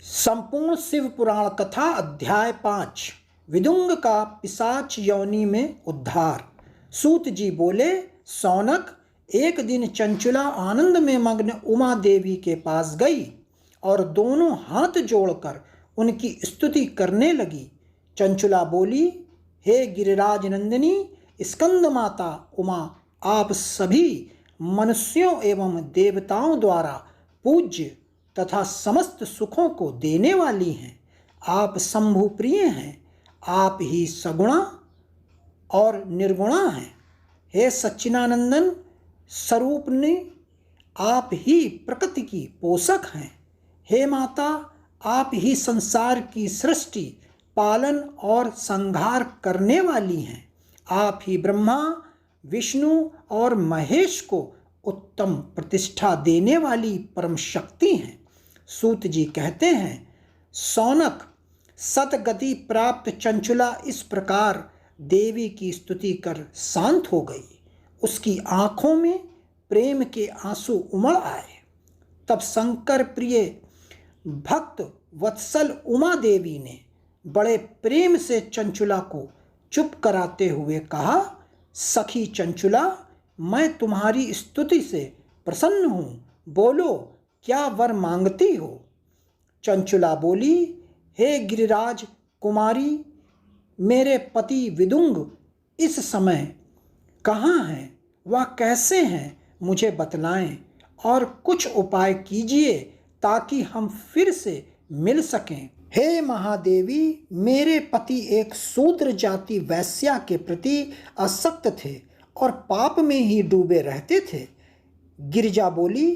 संपूर्ण शिव पुराण कथा अध्याय 5। विदुंग का पिशाच योनि में उद्धार। सूत जी बोले, सौनक, एक दिन चंचुला आनंद में मग्न उमा देवी के पास गई और दोनों हाथ जोड़कर उनकी स्तुति करने लगी। चंचुला बोली, हे गिरिराज नंदिनी स्कंद माता उमा, आप सभी मनुष्यों एवं देवताओं द्वारा पूज्य तथा समस्त सुखों को देने वाली हैं। आप शंभु प्रिय हैं, आप ही सगुणा और निर्गुणा हैं। हे सच्चिदानंदन स्वरूपनी, आप ही प्रकृति की पोषक हैं। हे माता, आप ही संसार की सृष्टि, पालन और संहार करने वाली हैं। आप ही ब्रह्मा, विष्णु और महेश को उत्तम प्रतिष्ठा देने वाली परम शक्ति हैं। सूत जी कहते हैं, सौनक, सतगति प्राप्त चंचुला इस प्रकार देवी की स्तुति कर शांत हो गई। उसकी आंखों में प्रेम के आंसू उमड़ आए। तब शंकर प्रिय भक्त वत्सल उमा देवी ने बड़े प्रेम से चंचुला को चुप कराते हुए कहा, सखी चंचुला, मैं तुम्हारी स्तुति से प्रसन्न हूँ। बोलो, क्या वर मांगती हो? चंचुला बोली, हे गिरिराज कुमारी, मेरे पति विदुंग इस समय कहाँ हैं? वह कैसे हैं? मुझे बतलाएं और कुछ उपाय कीजिए ताकि हम फिर से मिल सकें। हे महादेवी, मेरे पति एक शूद्र जाति वैश्या के प्रति आसक्त थे और पाप में ही डूबे रहते थे। गिरिजा बोली,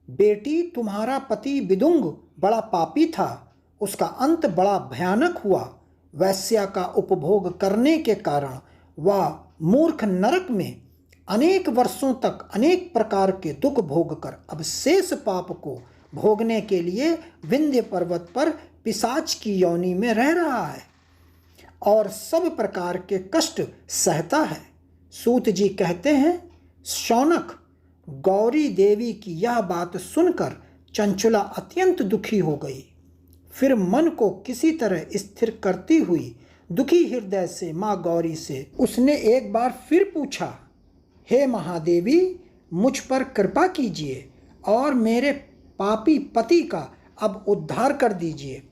बेटी, तुम्हारा पति विदुंग बड़ा पापी था। उसका अंत बड़ा भयानक हुआ। वैश्या का उपभोग करने के कारण वह मूर्ख नरक में अनेक वर्षों तक अनेक प्रकार के दुख भोगकर अब शेष पाप को भोगने के लिए विंध्य पर्वत पर पिशाच की योनि में रह रहा है और सब प्रकार के कष्ट सहता है। सूत जी कहते हैं, शौनक, गौरी देवी की यह बात सुनकर चंचुला अत्यंत दुखी हो गई। फिर मन को किसी तरह स्थिर करती हुई दुखी हृदय से माँ गौरी से उसने एक बार फिर पूछा, हे महादेवी, मुझ पर कृपा कीजिए और मेरे पापी पति का अब उद्धार कर दीजिए।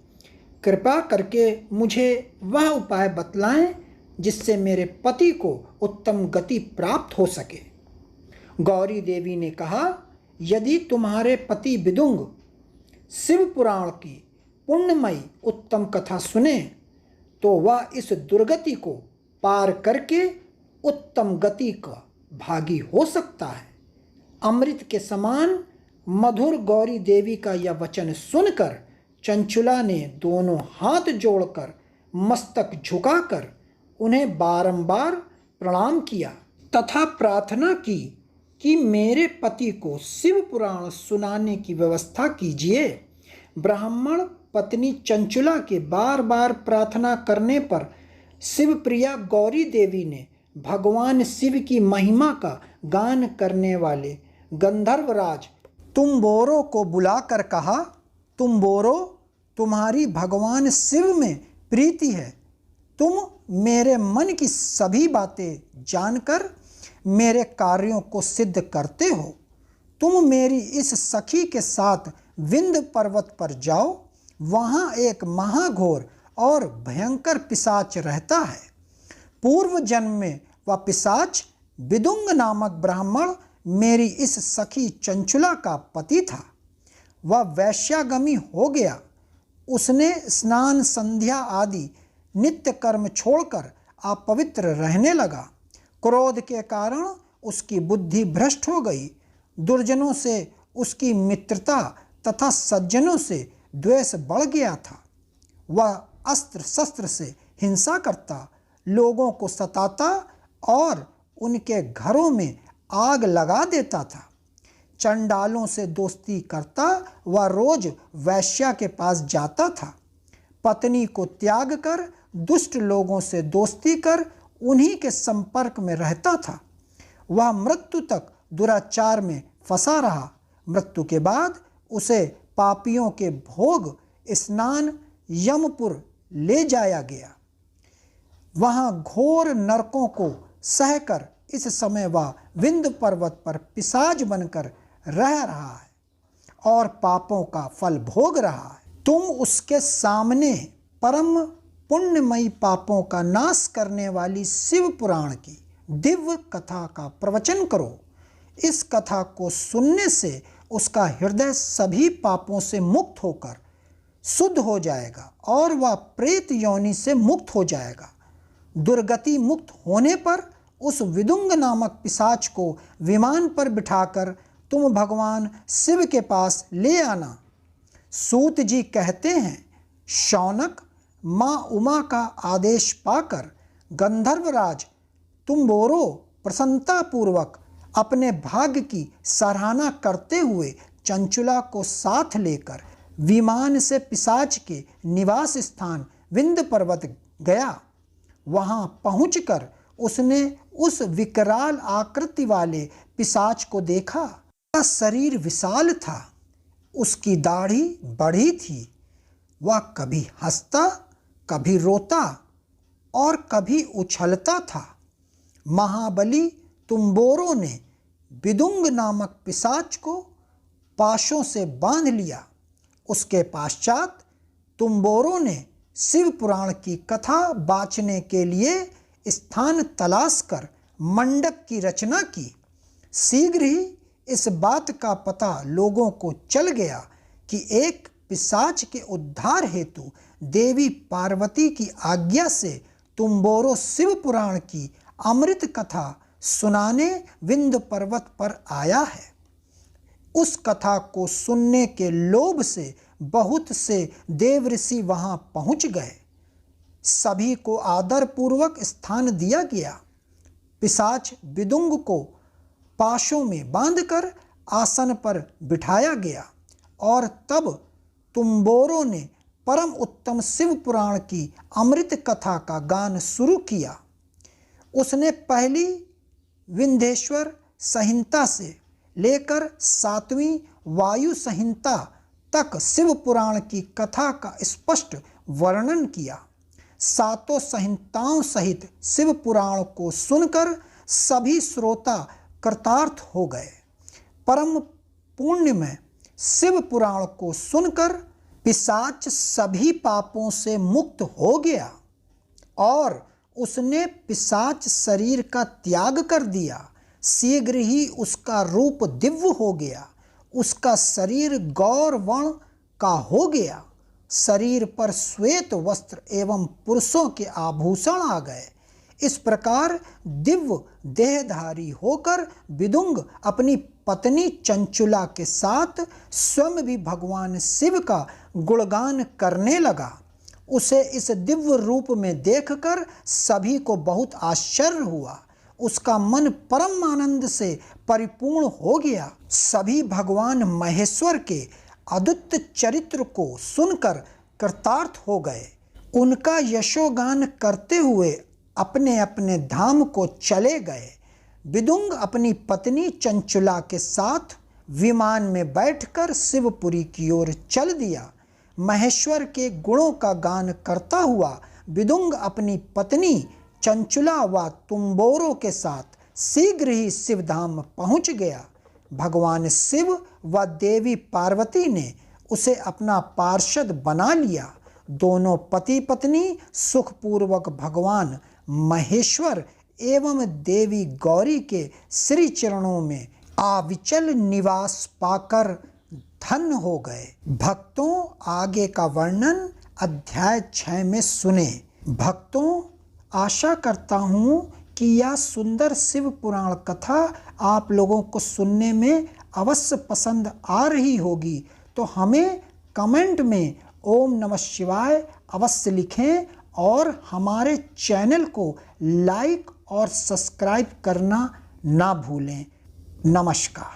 कृपा करके मुझे वह उपाय बतलाएं जिससे मेरे पति को उत्तम गति प्राप्त हो सके। गौरी देवी ने कहा, यदि तुम्हारे पति विदुंग शिव पुराण की पुण्यमयी उत्तम कथा सुने तो वह इस दुर्गति को पार करके उत्तम गति का भागी हो सकता है। अमृत के समान मधुर गौरी देवी का यह वचन सुनकर चंचुला ने दोनों हाथ जोड़कर मस्तक झुकाकर उन्हें बारंबार प्रणाम किया तथा प्रार्थना की कि मेरे पति को शिव पुराण सुनाने की व्यवस्था कीजिए। ब्राह्मण पत्नी चंचुला के बार बार प्रार्थना करने पर शिवप्रिया गौरी देवी ने भगवान शिव की महिमा का गान करने वाले गंधर्वराज तुम्बोरो को बुलाकर कहा, तुम्बोरो, तुम्हारी भगवान शिव में प्रीति है। तुम मेरे मन की सभी बातें जानकर मेरे कार्यों को सिद्ध करते हो। तुम मेरी इस सखी के साथ विंध्य पर्वत पर जाओ। वहाँ एक महाघोर और भयंकर पिशाच रहता है। पूर्व जन्म में वह पिशाच विदुंग नामक ब्राह्मण मेरी इस सखी चंचुला का पति था। वह वैश्यागमी हो गया। उसने स्नान संध्या आदि नित्य कर्म छोड़कर अपवित्र रहने लगा। क्रोध के कारण उसकी बुद्धि भ्रष्ट हो गई। दुर्जनों से उसकी मित्रता तथा सज्जनों से द्वेष बढ़ गया था। वह अस्त्र शस्त्र से हिंसा करता, लोगों को सताता और उनके घरों में आग लगा देता था। चंडालों से दोस्ती करता, वह रोज वैश्या के पास जाता था। पत्नी को त्याग कर दुष्ट लोगों से दोस्ती कर उन्हीं के संपर्क में रहता था। वह मृत्यु तक दुराचार में फंसा रहा। मृत्यु के बाद उसे पापियों के भोग स्नान यमपुर ले जाया गया। वहां घोर नरकों को सहकर इस समय वह विंध्य पर्वत पर पिशाच बनकर रह रहा है और पापों का फल भोग रहा है। तुम उसके सामने परम पुण्यमयी पापों का नाश करने वाली शिव पुराण की दिव्य कथा का प्रवचन करो। इस कथा को सुनने से उसका हृदय सभी पापों से मुक्त होकर शुद्ध हो जाएगा और वह प्रेत योनि से मुक्त हो जाएगा। दुर्गति मुक्त होने पर उस विदुंग नामक पिशाच को विमान पर बिठाकर तुम भगवान शिव के पास ले आना। सूत जी कहते हैं, शौनक माँ उमा का आदेश पाकर गंधर्वराज तुम्बोरो प्रसन्नतापूर्वक अपने भाग्य की सराहना करते हुए चंचुला को साथ लेकर विमान से पिशाच के निवास स्थान विंध्य पर्वत गया। वहां पहुंचकर उसने उस विकराल आकृति वाले पिशाच को देखा। उसका शरीर विशाल था, उसकी दाढ़ी बड़ी थी। वह कभी हंसता, कभी रोता और कभी उछलता था। महाबली तुम्बोरो ने विदुंग नामक पिशाच को पाशों से बांध लिया। उसके पश्चात तुम्बोरो ने शिव पुराण की कथा बाँचने के लिए स्थान तलाश कर मंडप की रचना की। शीघ्र ही इस बात का पता लोगों को चल गया कि एक पिशाच के उद्धार हेतु देवी पार्वती की आज्ञा से तुम्बोरो शिव पुराण की अमृत कथा सुनाने विंध्य पर्वत पर आया है। उस कथा को सुनने के लोभ से बहुत से देव ऋषि वहां पहुंच गए। सभी को आदरपूर्वक स्थान दिया गया। पिशाच विदुंग को पाशों में बांधकर आसन पर बिठाया गया और तब तुम्बोरो ने परम उत्तम शिव पुराण की अमृत कथा का गान शुरू किया। उसने पहली विंध्येश्वर संहिता से लेकर 7वीं वायु संहिता तक शिव पुराण की कथा का स्पष्ट वर्णन किया। सातों संहिताओं सहित शिव पुराण को सुनकर सभी श्रोता कृतार्थ हो गए। परम पुण्य में शिव पुराण को सुनकर पिशाच सभी पापों से मुक्त हो गया और उसने पिशाच शरीर का त्याग कर दिया। शीघ्र ही उसका रूप दिव्य हो गया। उसका शरीर गौर वर्ण का हो गया। शरीर पर श्वेत वस्त्र एवं पुरुषों के आभूषण आ गए। इस प्रकार दिव्य देहधारी होकर विदुंग अपनी पत्नी चंचुला के साथ स्वयं भी भगवान शिव का गुणगान करने लगा। उसे इस दिव्य रूप में देखकर सभी को बहुत आश्चर्य हुआ। उसका मन परम आनंद से परिपूर्ण हो गया। सभी भगवान महेश्वर के अद्भुत चरित्र को सुनकर कृतार्थ हो गए। उनका यशोगान करते हुए अपने अपने धाम को चले गए। विदुंग अपनी पत्नी चंचुला के साथ विमान में बैठकर शिवपुरी की ओर चल दिया। महेश्वर के गुणों का गान करता हुआ विदुंग अपनी पत्नी चंचुला व तुम्बोरो के साथ शीघ्र ही शिवधाम पहुंच गया। भगवान शिव व देवी पार्वती ने उसे अपना पार्षद बना लिया। दोनों पति पत्नी सुखपूर्वक भगवान महेश्वर एवं देवी गौरी के श्री चरणों में अविचल निवास पाकर धन्य हो गए। भक्तों, आगे का वर्णन अध्याय 6 में सुने। भक्तों, आशा करता हूँ कि यह सुंदर शिव पुराण कथा आप लोगों को सुनने में अवश्य पसंद आ रही होगी। तो हमें कमेंट में ओम नमः शिवाय अवश्य लिखें और हमारे चैनल को लाइक और सब्सक्राइब करना ना भूलें। नमस्कार।